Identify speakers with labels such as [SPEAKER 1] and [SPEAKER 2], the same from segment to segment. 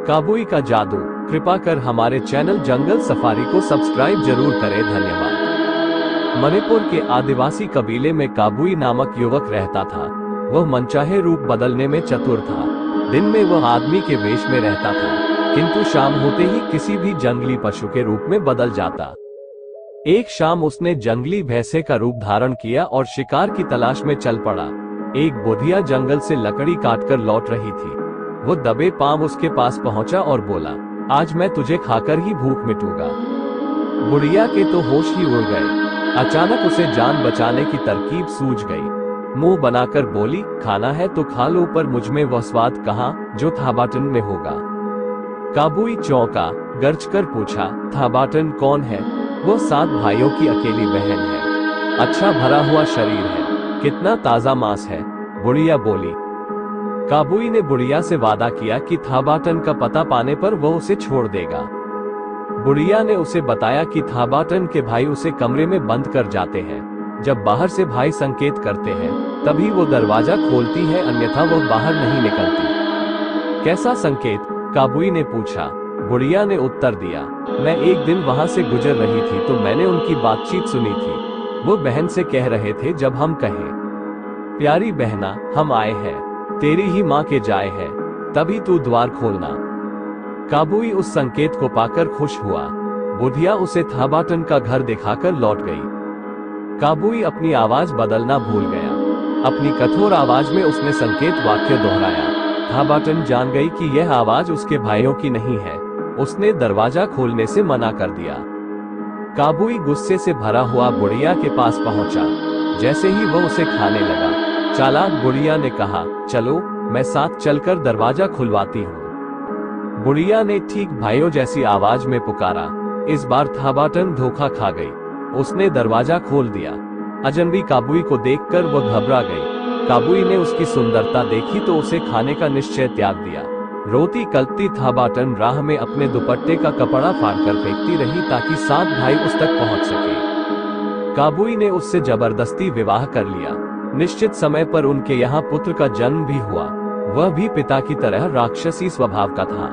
[SPEAKER 1] काबुई का जादू। कृपा कर हमारे चैनल जंगल सफारी को सब्सक्राइब जरूर करें, धन्यवाद। मणिपुर के आदिवासी कबीले में काबुई नामक युवक रहता था। वह मनचाहे रूप बदलने में चतुर था। दिन में वह आदमी के वेश में रहता था, किंतु शाम होते ही किसी भी जंगली पशु के रूप में बदल जाता। एक शाम उसने जंगली भैंसे का रूप धारण किया और शिकार की तलाश में चल पड़ा। एक बुधिया जंगल से लकड़ी काटकर लौट रही थी। वो दबे पांव उसके पास पहुंचा और बोला, आज मैं तुझे खाकर ही भूख मिटूंगा। बुढ़िया के तो होश ही उड़ गए। अचानक उसे जान बचाने की तरकीब सूझ गई। मुंह बनाकर बोली, खाना है तो खा लो, पर मुझमें वह स्वाद कहाँ जो थाबाटन में होगा। काबुई चौंका, गर्ज कर पूछा, थाबाटन कौन है? वो 7 भाइयों की अकेली बहन है। अच्छा भरा हुआ शरीर है, कितना ताजा मांस है, बुढ़िया बोली। काबुई ने बुढ़िया से वादा किया कि थाबाटन का पता पाने पर वो उसे छोड़ देगा। बुढ़िया ने उसे बताया कि थाबाटन के भाई उसे कमरे में बंद कर जाते हैं। जब बाहर से भाई संकेत करते हैं तभी वो दरवाजा खोलती है, अन्यथा वो बाहर नहीं निकलती। कैसा संकेत? काबुई ने पूछा। बुढ़िया ने उत्तर दिया, मैं एक दिन वहां से गुजर रही थी तो मैंने उनकी बातचीत सुनी थी। वो बहन से कह रहे थे, जब हम कहें, प्यारी बहना हम आए हैं, तेरी ही माँ के जाए हैं, तभी तू द्वार खोलना। काबुई उस संकेत को पाकर खुश हुआ। बुढ़िया उसे थाबाटन का घर दिखाकर लौट गई। काबुई अपनी आवाज बदलना भूल गया। अपनी कठोर आवाज में उसने संकेत वाक्य दोहराया। थाबाटन जान गई कि यह आवाज उसके भाइयों की नहीं है। उसने दरवाजा खोलने से मना कर दिया। काबुई गुस्से से भरा हुआ बुढ़िया के पास पहुंचा। जैसे ही वह उसे खाने लगा, चालाक बुढ़िया ने कहा, चलो मैं साथ चलकर दरवाजा खुलवाती हूँ। बुढ़िया ने ठीक भाइयों जैसी आवाज में पुकारा। इस बार थाबाटन धोखा खा गई। उसने दरवाजा खोल दिया। अजनबी काबुई को देखकर वह घबरा गई। काबुई ने उसकी सुंदरता देखी तो उसे खाने का निश्चय त्याग दिया। रोती कलपती थाबाटन राह में अपने दुपट्टे का कपड़ा फाड़कर फेंकती रही ताकि 7 भाई उस तक पहुंच सके। काबुई ने उससे जबरदस्ती विवाह कर लिया। निश्चित समय पर उनके यहाँ पुत्र का जन्म भी हुआ। वह भी पिता की तरह राक्षसी स्वभाव का था।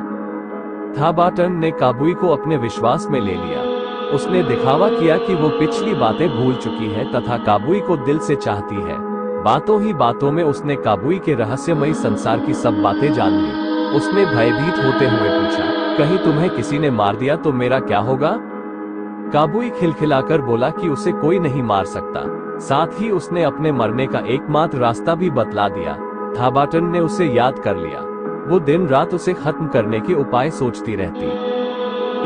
[SPEAKER 1] थाबाटन ने काबुई को अपने विश्वास में ले लिया। उसने दिखावा किया कि वो पिछली बातें भूल चुकी है तथा काबुई को दिल से चाहती है। बातों ही बातों में उसने काबुई के रहस्यमयी संसार की सब बातें जान ली। उसने भयभीत होते हुए पूछा, कहीं तुम्हें किसी ने मार दिया तो मेरा क्या होगा? काबुई खिलखिलाकर बोला कि उसे कोई नहीं मार सकता। साथ ही उसने अपने मरने का एकमात्र रास्ता भी बतला दिया। थाबाटन ने उसे याद कर लिया। वो दिन रात उसे खत्म करने के उपाय सोचती रहती।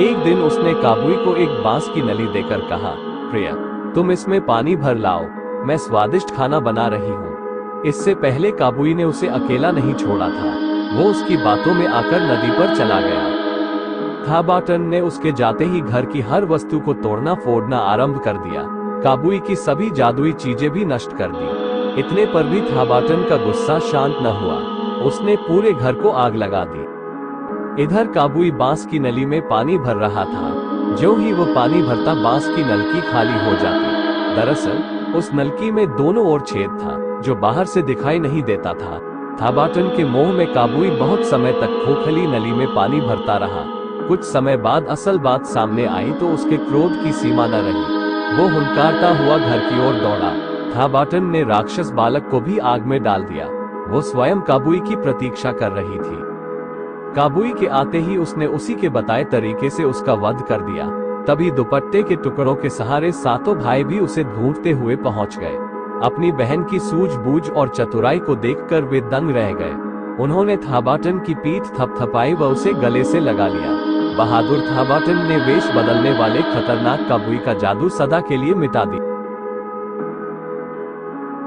[SPEAKER 1] एक दिन उसने काबुई को एक बांस की नली देकर कहा, प्रिय, तुम इसमें पानी भर लाओ, मैं स्वादिष्ट खाना बना रही हूँ। इससे पहले काबुई ने उसे अकेला नहीं छोड़ा था। वो उसकी बातों में आकर नदी पर चला गया। थाबाटन ने उसके जाते ही घर की हर वस्तु को तोड़ना फोड़ना आरंभ कर दिया। काबुई की सभी जादुई चीजें भी नष्ट कर दी। इतने पर भी थाबाटन का गुस्सा शांत न हुआ। उसने पूरे घर को आग लगा दी। इधर काबुई बांस की नली में पानी भर रहा था। जो ही वो पानी भरता बांस की नलकी खाली हो जाती। दरअसल उस नलकी में दोनों ओर छेद था जो बाहर से दिखाई नहीं देता था। थाबाटन के मोह में काबुई बहुत समय तक खोखली नली में पानी भरता रहा। कुछ समय बाद असल बात सामने आई तो उसके क्रोध की सीमा न रही। वो हुंकारता हुआ घर की ओर दौड़ा। थाबाटन ने राक्षस बालक को भी आग में डाल दिया। वो स्वयं काबुई की प्रतीक्षा कर रही थी। काबुई के आते ही उसने उसी के बताए तरीके से उसका वध कर दिया। तभी दुपट्टे के टुकड़ों के सहारे 7 भाई भी उसे ढूंढते हुए पहुंच गए। अपनी बहन की सूझबूझ और चतुराई को देखकर वे दंग रह गए। उन्होंने थाबाटन की पीठ थपथपाई व उसे गले से लगा लिया। बहादुर थाबाटन ने वेश बदलने वाले खतरनाक काबुई का जादू सदा के लिए मिटा दिया।